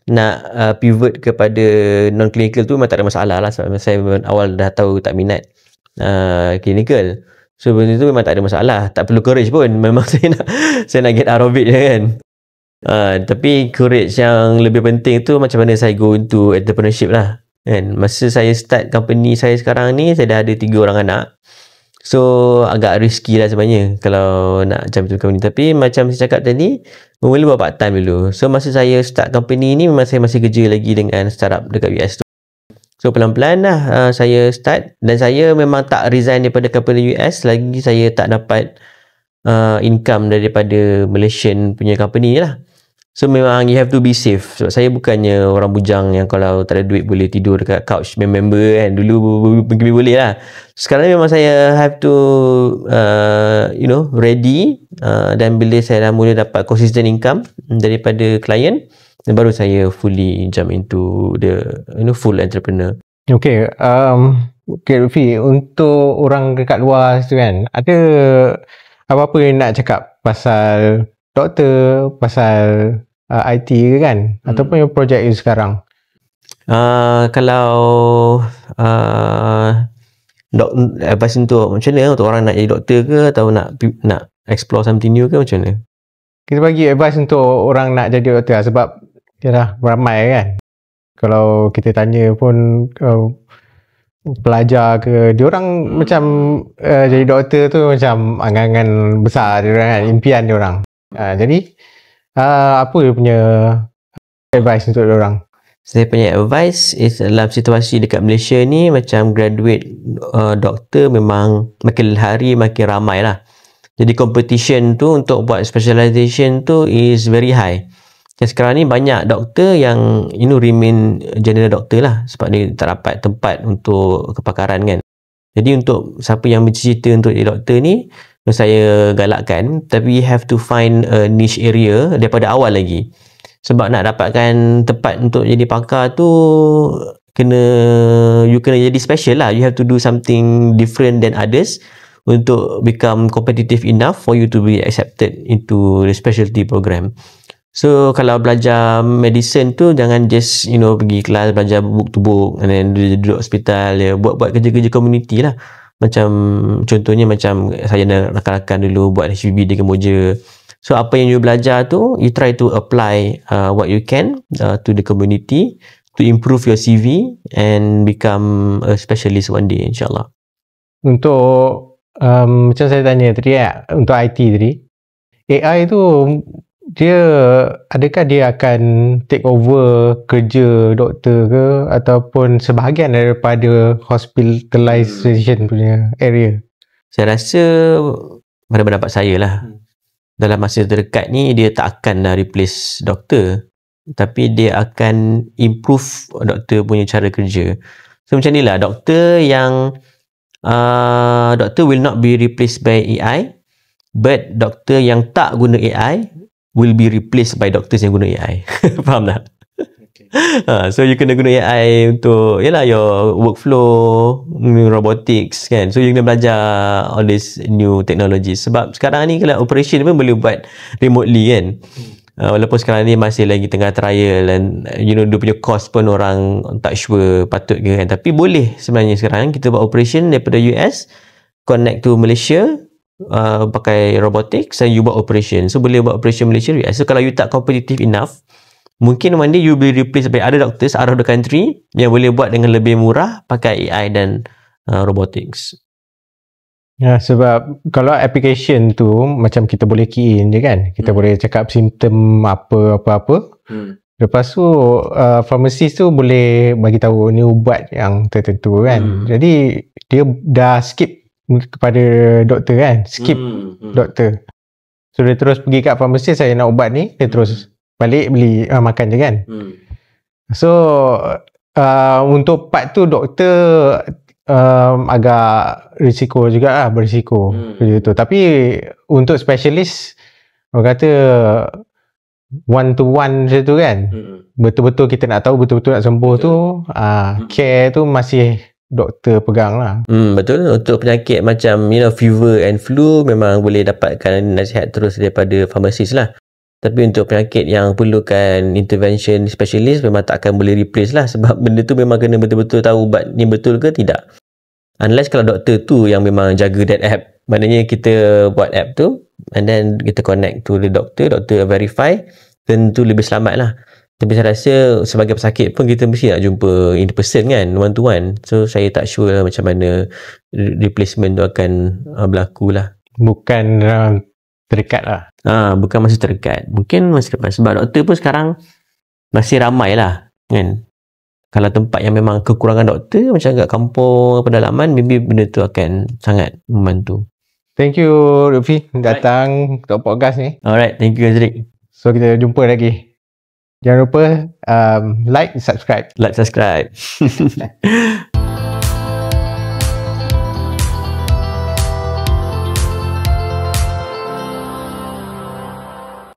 nak pivot kepada non clinical tu memang tak ada masalah lah, sebab saya awal dah tahu tak minat clinical. So benda tu memang tak ada masalah, tak perlu courage pun, memang saya nak get out of it je kan. Tapi courage yang lebih penting tu macam mana saya go into entrepreneurship lah kan. Masa saya start company saya sekarang ni, saya dah ada 3 orang anak. So agak risky lah sebenarnya kalau nak macam tu company. Tapi macam saya cakap tadi, mula buat part time dulu. So masa saya start company ni, memang saya masih kerja lagi dengan startup dekat US tu. So pelan-pelan lah saya start, dan saya memang tak resign daripada company US lagi saya tak dapat income daripada Malaysian punya company ni lah. So memang you have to be safe. Sebab saya bukannya orang bujang yang kalau tak ada duit boleh tidur dekat couch member kan. Dulu boleh lah. Sekarang memang saya have to ready, dan bila saya dah mula dapat consistent income daripada klien, dan baru saya fully jump into the full entrepreneur. Okay, Lutfi, untuk orang dekat luar tu kan, ada apa-apa yang nak cakap pasal doktor, pasal IT ke kan, ataupun yang projek you sekarang? Kalau advice untuk macam mana untuk orang nak jadi doktor ke, atau nak explore something new ke, macam mana? Kita bagi advice untuk orang nak jadi doktor lah, sebab yalah ramai kan. Kalau kita tanya pun pelajar ke, diorang macam jadi doktor tu macam angan-angan besar diorang kan, impian diorang. Jadi apa dia punya advice untuk diorang? Saya punya advice is, dalam situasi dekat Malaysia ni, macam graduate doktor memang makin hari makin ramai lah. Jadi competition tu untuk buat specialization tu is very high. Dan sekarang ni banyak doktor yang remain general doctor lah, sebab dia tak dapat tempat untuk kepakaran kan. Jadi untuk siapa yang bercita untuk jadi doktor ni, saya galakkan, tapi you have to find a niche area daripada awal lagi. Sebab nak dapatkan tempat untuk jadi pakar tu, you kena jadi special lah. You have to do something different than others untuk become competitive enough for you to be accepted into the specialty program. So kalau belajar medicine tu, jangan just pergi kelas belajar book to book and then duduk hospital, buat kerja-kerja community lah. Macam contohnya macam saya dan rakan-rakan dulu buat HVB di Kemboja. So apa yang you belajar tu, you try to apply what you can to the community to improve your CV and become a specialist one day, insyaAllah. Untuk macam saya tanya tadi untuk IT tadi, AI tu adakah dia akan take over kerja doktor ke, ataupun sebahagian daripada hospitalization punya area? Saya rasa pada pendapat saya lah, dalam masa terdekat ni dia tak akan dah replace doktor, tapi dia akan improve doktor punya cara kerja. So macam ni lah, doktor will not be replaced by AI, but doktor yang tak guna AI will be replaced by doctors yang guna AI. Faham tak? Okay. So you kena guna AI untuk your workflow, robotics kan. So you kena belajar all this new technology. Sebab sekarang ni kalau operation pun boleh buat remotely kan. Walaupun sekarang ni masih lagi tengah trial, dan dia punya cost pun orang tak sure patut ke kan. Tapi boleh sebenarnya sekarang kita buat operation daripada US connect to Malaysia, pakai robotics, and you buat operation. So boleh buat operation Malaysia US. So kalau you tak competitive enough, mungkin one day you will be replaced by other doctors out of the country yang boleh buat dengan lebih murah pakai AI dan robotics. Ya, sebab kalau application tu macam kita boleh key in je kan, kita boleh cakap simptom apa-apa. Lepas tu pharmacist tu boleh bagi tahu ni ubat yang tertentu kan. Jadi dia dah skip kepada doktor kan, skip doktor. So dia terus pergi kat pharmacist, saya nak ubat ni, dia terus balik beli makan je kan. So untuk part tu doktor agak risiko jugalah, berisiko kerja tu. Tapi untuk specialist, orang kata one to one macam tu kan, betul-betul kita nak tahu, betul-betul nak sembuh tu, care tu masih doktor pegang lah. Betul. Untuk penyakit macam fever and flu memang boleh dapatkan nasihat terus daripada pharmacist lah. Tapi untuk penyakit yang perlukan intervention specialist memang tak akan boleh replace lah, sebab benda tu memang kena betul-betul tahu ubat ni betul ke tidak. Unless kalau doktor tu yang memang jaga that app. Maknanya kita buat app tu and then kita connect to the doctor verify, tentu lebih selamat lah. Tapi saya rasa sebagai pesakit pun kita mesti nak jumpa in person kan, one to one. So saya tak sure lah macam mana replacement tu akan berlaku lah. Bukan terdekat lah. Bukan masa terdekat. Mungkin masa depan. Sebab doktor pun sekarang masih ramai lah kan. Kalau tempat yang memang kekurangan doktor macam kat kampung pedalaman, maybe benda tu akan sangat membantu. Thank you Lutfi datang untuk podcast ni. Alright, thank you Azrik. So kita jumpa lagi. Jangan lupa like, subscribe. Like, subscribe.